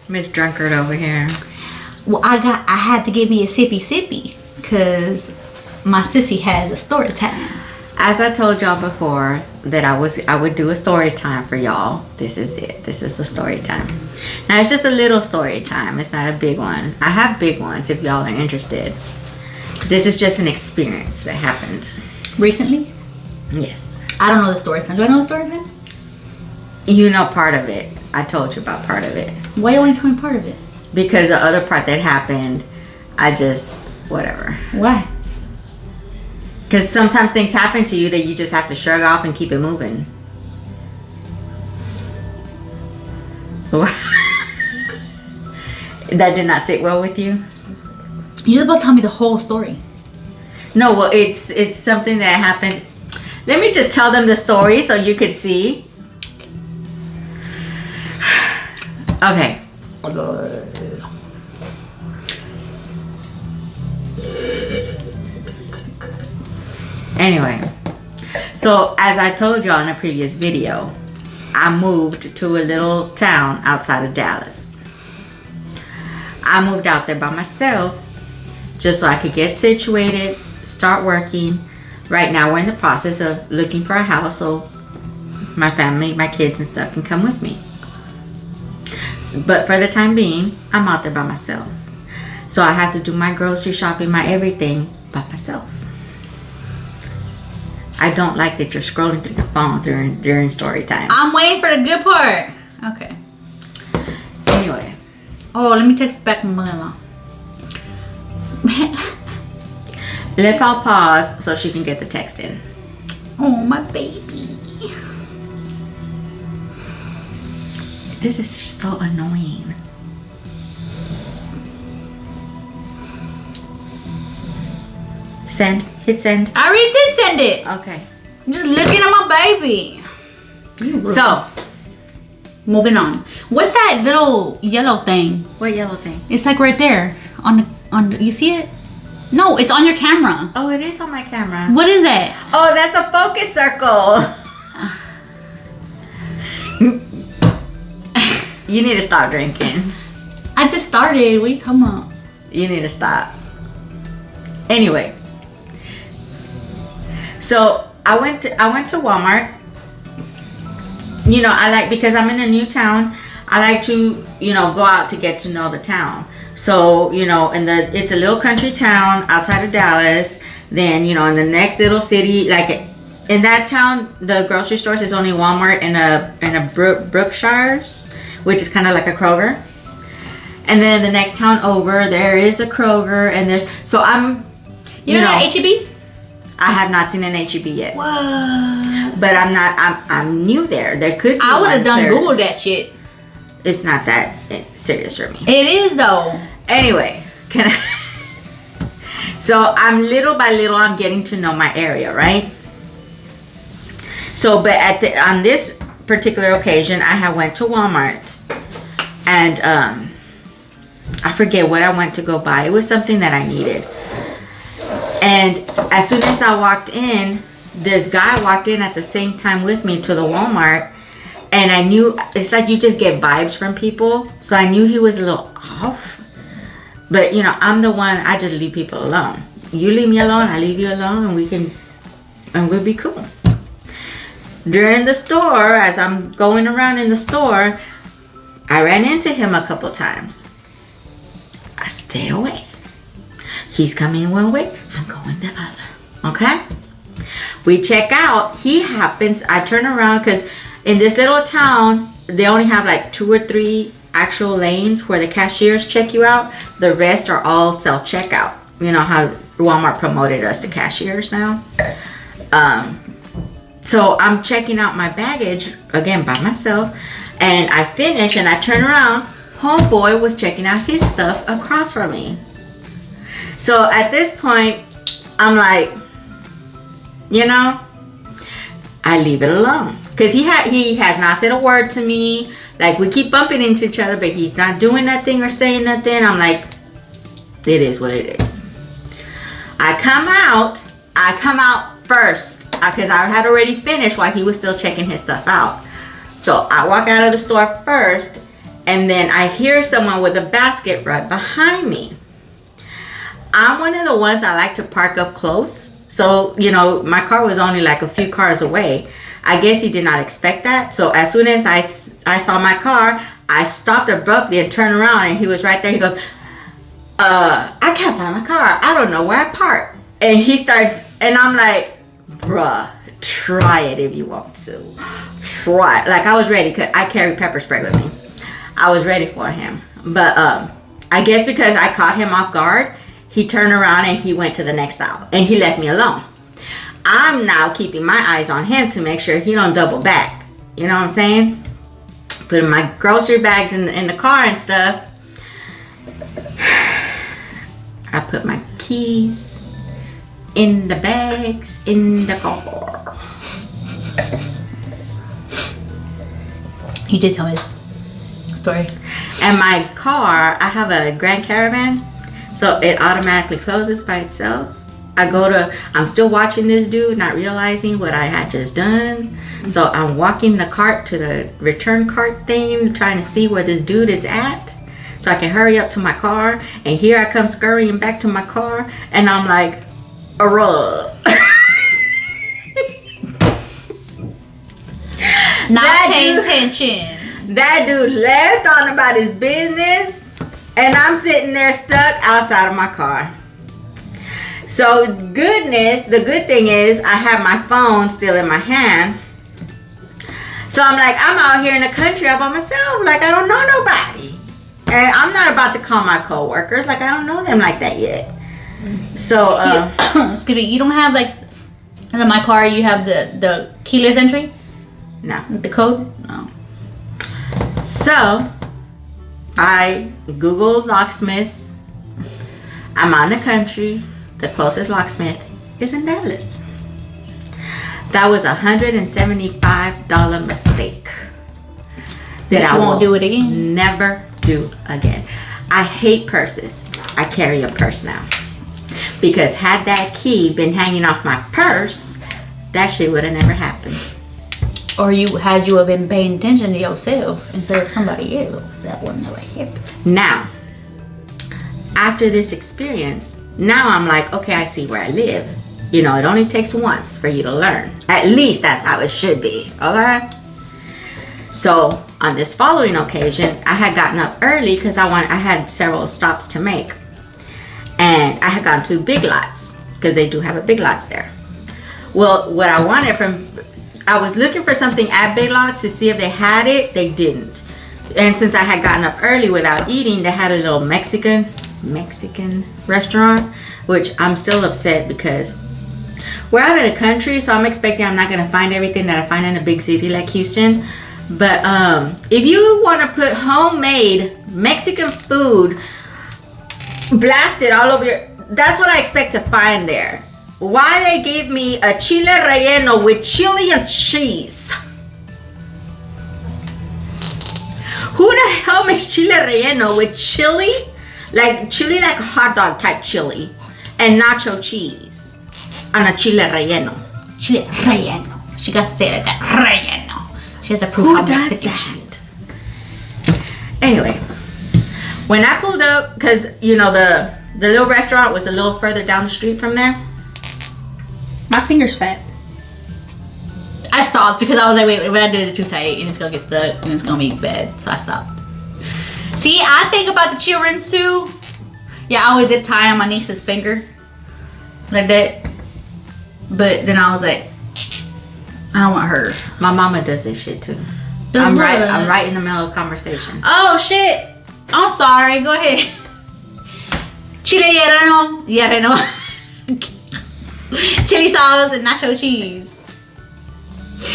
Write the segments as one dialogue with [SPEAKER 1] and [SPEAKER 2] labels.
[SPEAKER 1] Miss Drunkard over here.
[SPEAKER 2] Well, I had to give me a sippy because my sissy has a story time.
[SPEAKER 1] As I told y'all before that I would do a story time for y'all. This is it. This is the story time. Now it's just a little story time. It's not a big one. I have big ones if y'all are interested. This is just an experience that happened
[SPEAKER 2] Recently?
[SPEAKER 1] Yes.
[SPEAKER 2] I don't know the story time. Do I know the story time?
[SPEAKER 1] You know part of it. I told you about part of it.
[SPEAKER 2] Why you only told me part of it?
[SPEAKER 1] Because the other part that happened, whatever.
[SPEAKER 2] Why?
[SPEAKER 1] Because sometimes things happen to you that you just have to shrug off and keep it moving. That did not sit well with you?
[SPEAKER 2] You're supposed to tell me the whole story.
[SPEAKER 1] No, well, it's something that happened. Let me just tell them the story so you could see. Okay. Anyway, so as I told y'all in a previous video, I moved to a little town outside of Dallas. I moved out there by myself just so I could get situated, start working. Right now we're in the process of looking for a house so my family, my kids and stuff can come with me. But for the time being, I'm out there by myself. So I have to do my grocery shopping, my everything by myself. I don't like that you're scrolling through your phone during story time.
[SPEAKER 2] I'm waiting for the good part. Okay.
[SPEAKER 1] Anyway.
[SPEAKER 2] Oh, let me text back my mother-in-law.
[SPEAKER 1] Let's all pause so she can get the text in.
[SPEAKER 2] Oh, my baby.
[SPEAKER 1] This is so annoying. Send. Hit send.
[SPEAKER 2] I already did send it.
[SPEAKER 1] Okay.
[SPEAKER 2] I'm just looking at my baby.
[SPEAKER 1] So,
[SPEAKER 2] moving on. What's that little yellow thing?
[SPEAKER 1] what yellow thing?
[SPEAKER 2] It's like right there on the. You see it? No, it's on your camera.
[SPEAKER 1] Oh, it is on my camera.
[SPEAKER 2] What is that?
[SPEAKER 1] Oh, that's the focus circle. You need to stop drinking.
[SPEAKER 2] I just started. What are you talking about?
[SPEAKER 1] You need to stop. Anyway. So I went to Walmart. You know, because I'm in a new town, I like to, go out to get to know the town. So, it's a little country town outside of Dallas. Then, in the next little city, like in that town, the grocery stores is only Walmart and a Brookshire's, which is kind of like a Kroger. And then the next town over, there is a Kroger, and so I'm,
[SPEAKER 2] you know, H-E-B?
[SPEAKER 1] I have not seen an H-E-B yet.
[SPEAKER 2] What?
[SPEAKER 1] But I'm new there. There could be
[SPEAKER 2] I would have done
[SPEAKER 1] there.
[SPEAKER 2] Google that shit.
[SPEAKER 1] It's not that serious for me.
[SPEAKER 2] It is though.
[SPEAKER 1] Anyway, so I'm little by little, I'm getting to know my area, right? So, but on this particular occasion, I went to Walmart, and I forget what I went to go buy. It was something that I needed. And as soon as I walked in, this guy walked in at the same time with me to the Walmart. And I knew, it's like you just get vibes from people. So I knew he was a little off. But, I'm the one, I just leave people alone. You leave me alone, I leave you alone, and we'll be cool. During the store, as I'm going around in the store, I ran into him a couple times. I stay away. He's coming one way, I'm going the other. Okay? We check out. I turn around because in this little town, they only have like 2 or 3 actual lanes where the cashiers check you out. The rest are all self-checkout. You know how Walmart promoted us to cashiers now? So I'm checking out my baggage, again, by myself. And I finish and I turn around. Homeboy was checking out his stuff across from me. So at this point, I'm like, I leave it alone. Because he has not said a word to me. Like, we keep bumping into each other, but he's not doing nothing or saying nothing. I'm like, it is what it is. I come out first because I had already finished while he was still checking his stuff out. So I walk out of the store first, and then I hear someone with a basket right behind me. I'm one of the ones I like to park up close. So, you know, my car was only like a few cars away. I guess he did not expect that. So as soon as I saw my car, I stopped abruptly and turned around, and he was right there. He goes, I can't find my car. I don't know where I parked. And he starts, and I'm like, bruh, try it if you want to. Try it. Like, I was ready, because I carry pepper spray with me. I was ready for him. But I guess because I caught him off guard, he turned around and he went to the next aisle, and he left me alone. I'm now keeping my eyes on him to make sure he don't double back. You know what I'm saying? Putting my grocery bags in the car and stuff. I put my keys in the bags in the car.
[SPEAKER 2] You did tell me the story.
[SPEAKER 1] And my car, I have a Grand Caravan, so it automatically closes by itself. I'm still watching this dude, not realizing what I had just done. So I'm walking the cart to the return cart thing, trying to see where this dude is at, so I can hurry up to my car. And here I come scurrying back to my car, and I'm like, a rub.
[SPEAKER 2] Not paying attention.
[SPEAKER 1] That dude left on about his business, and I'm sitting there stuck outside of my car. So the good thing is I have my phone still in my hand. So I'm like, I'm out here in the country all by myself. Like, I don't know nobody. And I'm not about to call my coworkers. Like, I don't know them like that yet. So,
[SPEAKER 2] excuse me, you don't have, like, in my car, you have the keyless entry?
[SPEAKER 1] No.
[SPEAKER 2] The code? No.
[SPEAKER 1] So, I Googled locksmiths. I'm out in the country. The closest locksmith is in Dallas. That was $175 mistake that I
[SPEAKER 2] won't do it again.
[SPEAKER 1] Never do again. I hate purses. I carry a purse now, because had that key been hanging off my purse, that shit would have never happened.
[SPEAKER 2] Or you have been paying attention to yourself instead of somebody else, that would never happen.
[SPEAKER 1] Now, after this experience, now I'm like, okay, I see where I live. You know, it only takes once for you to learn. At least that's how it should be, okay? So on this following occasion, I had gotten up early because I had several stops to make. And I had gone to Big Lots, because they do have a Big Lots there. Well, what I wanted I was looking for something at Big Lots to see if they had it. They didn't. And since I had gotten up early without eating, they had a little Mexican restaurant, which I'm still upset because we're out in the country, so I'm expecting I'm not going to find everything that I find in a big city like Houston. But if you want to put homemade Mexican food blasted all over that's what I expect to find there. Why they gave me a chile relleno with chili and cheese? Who the hell makes chile relleno with chili? Like a hot dog type chili and nacho cheese on a chile relleno.
[SPEAKER 2] Chile relleno. She got to say it like that. Relleno. She has to prove
[SPEAKER 1] Who
[SPEAKER 2] how
[SPEAKER 1] does
[SPEAKER 2] Mexican
[SPEAKER 1] that?
[SPEAKER 2] she is.
[SPEAKER 1] Anyway, when I pulled up, because you know the little restaurant was a little further down the street from there.
[SPEAKER 2] My finger's fat. I stopped because I was like, wait, when I do it too tight and it's gonna get stuck and it's gonna be bad. So I stopped. See, I think about the children's too. Yeah, I always zip tie on my niece's finger. Like that. But then I was like, I don't want her.
[SPEAKER 1] My mama does this shit too. I'm right in the middle of conversation.
[SPEAKER 2] Oh shit. I'm sorry. Go ahead. Chile relleno. Chili sauce and nacho cheese.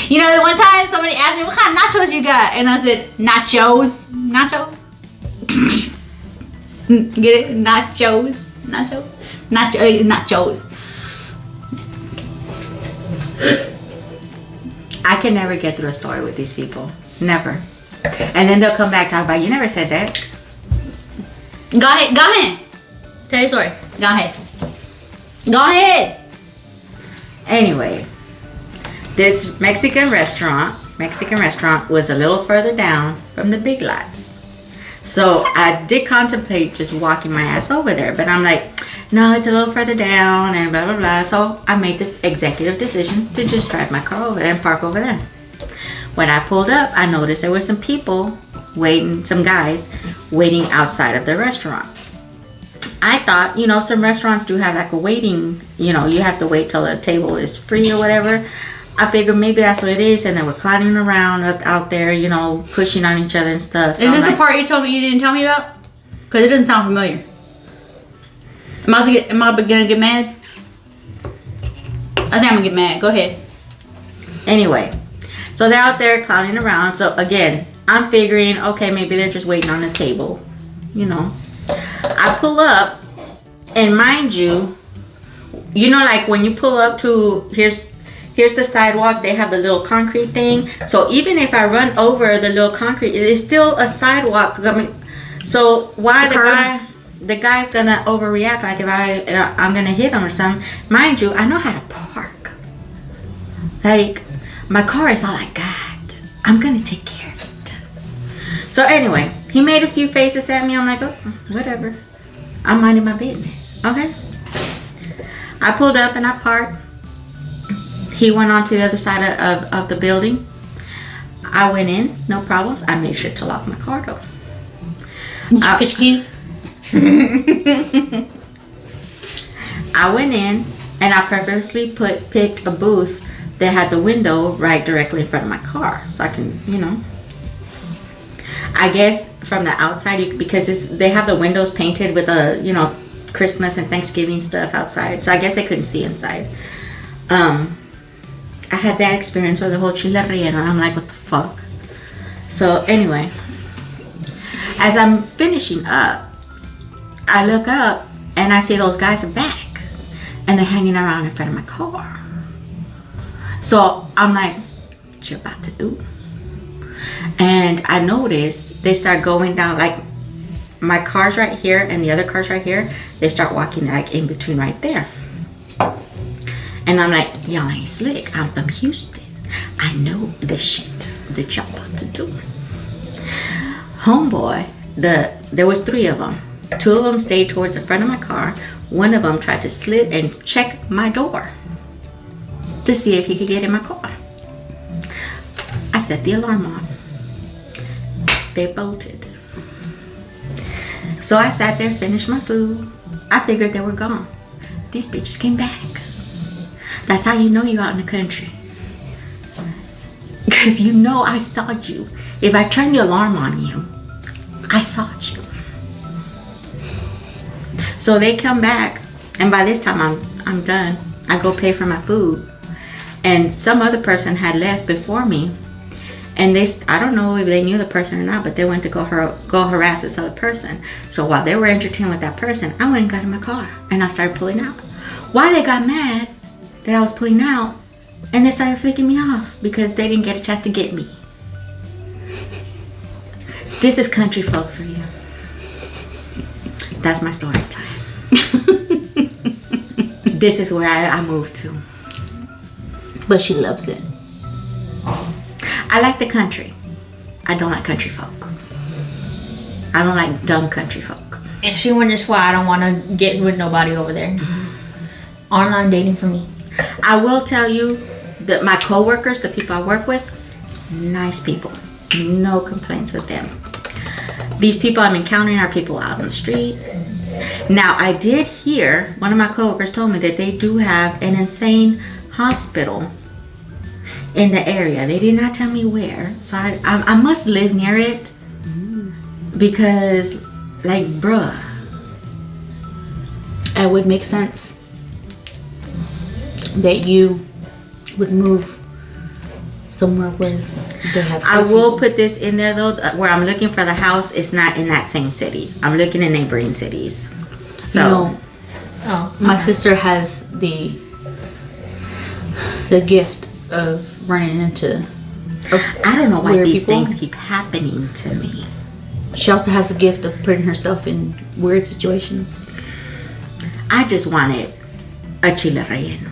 [SPEAKER 2] You know, the one time somebody asked me, what kind of nachos you got? And I said, nachos. Nacho? Get it? Nachos. Nachos.
[SPEAKER 1] I can never get through a story with these people. Never. And then they'll come back talk about, you never said that.
[SPEAKER 2] Go ahead. Tell your story. Go ahead.
[SPEAKER 1] Anyway, this Mexican restaurant was a little further down from the Big Lots. So I did contemplate just walking my ass over there, but I'm like, no, it's a little further down and blah, blah, blah. So I made the executive decision to just drive my car over there and park over there. When I pulled up, I noticed there were some people waiting, some guys waiting outside of the restaurant. I thought, some restaurants do have like a waiting, you have to wait till the table is free or whatever. I figured maybe that's what it is, and they were clowning around out there, pushing on each other and stuff. So
[SPEAKER 2] is this the part you didn't tell me about? Because it doesn't sound familiar. Am I gonna get mad? I think I'm gonna get mad. Go ahead.
[SPEAKER 1] Anyway, so they're out there clowning around. So again, I'm figuring, okay, maybe they're just waiting on the table. I pull up, and mind you, like when you pull up to here's the sidewalk. They have the little concrete thing. So even if I run over the little concrete, it is still a sidewalk. So why the guy's gonna overreact? Like if I'm gonna hit him or something. Mind you, I know how to park. Like my car is all I got. I'm gonna take care of it. So anyway, he made a few faces at me. I'm like, oh, whatever. I'm minding my business. Okay. I pulled up and I parked. He went on to the other side of the building. I went in, no problems. I made sure to lock my car door.
[SPEAKER 2] Did you get your keys?
[SPEAKER 1] I went in and I purposely picked a booth that had the window right directly in front of my car, so I can, I guess from the outside, because they have the windows painted with Christmas and Thanksgiving stuff outside, so I guess they couldn't see inside. I had that experience with the whole chile relleno. I'm like, what the fuck? So anyway, as I'm finishing up, I look up and I see those guys are back and they're hanging around in front of my car. So I'm like, what you about to do? And I noticed they start going down, like my car's right here and the other car's right here. They start walking like in between right there. And I'm like, y'all ain't slick. I'm from Houston. I know the shit that y'all about to do. Homeboy, there was 3 of them. 2 of them stayed towards the front of my car. One of them tried to slip and check my door to see if he could get in my car. I set the alarm on. They bolted. So I sat there, finished my food. I figured they were gone. These bitches came back. That's how you know you're out in the country. Because I saw you. If I turned the alarm on you, I saw you. So they come back, and by this time I'm done. I go pay for my food. And some other person had left before me. And I don't know if they knew the person or not, but they went to go harass this other person. So while they were entertained with that person, I went and got in my car and I started pulling out. Why they got mad that I was pulling out, and they started flicking me off because they didn't get a chance to get me. This is country folk for you. That's my story time. This is where I moved to.
[SPEAKER 2] But she loves it.
[SPEAKER 1] I like the country. I don't like country folk. I don't like dumb country folk.
[SPEAKER 3] And she wonders why I don't want to get with nobody over there. Mm-hmm. Online dating for me.
[SPEAKER 1] I will tell you that my coworkers, the people I work with, nice people. No complaints with them. These people I'm encountering are people out on the street. Now, I did hear, one of my coworkers told me that they do have an insane hospital in the area. They did not tell me where. So I must live near it because, like, bruh.
[SPEAKER 2] It would make sense that you would move somewhere where they have.
[SPEAKER 1] I will put this in there though, where I'm looking for the house is not in that same city. I'm looking in neighboring cities. So,
[SPEAKER 2] my sister has the gift of running into.
[SPEAKER 1] I don't know why these
[SPEAKER 2] people.
[SPEAKER 1] things keep happening to me.
[SPEAKER 2] She also has the gift of putting herself in weird situations.
[SPEAKER 1] I just wanted a chile relleno.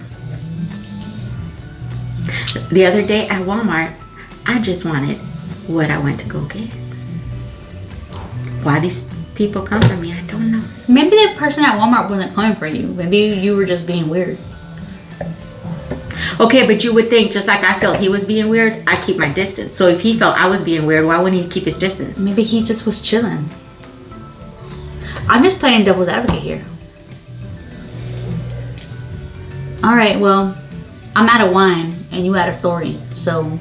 [SPEAKER 1] The other day at Walmart, I just wanted what I went to go get. why these people come for me. I don't know.
[SPEAKER 2] Maybe the person at Walmart wasn't coming for you. Maybe you were just being weird.
[SPEAKER 1] Okay, but you would think, just like I felt he was being weird, I keep my distance. So if he felt I was being weird, why wouldn't he keep his distance?
[SPEAKER 2] Maybe he just was chilling. I'm just playing devil's advocate here. All right, well, I'm out of wine and you out of story. So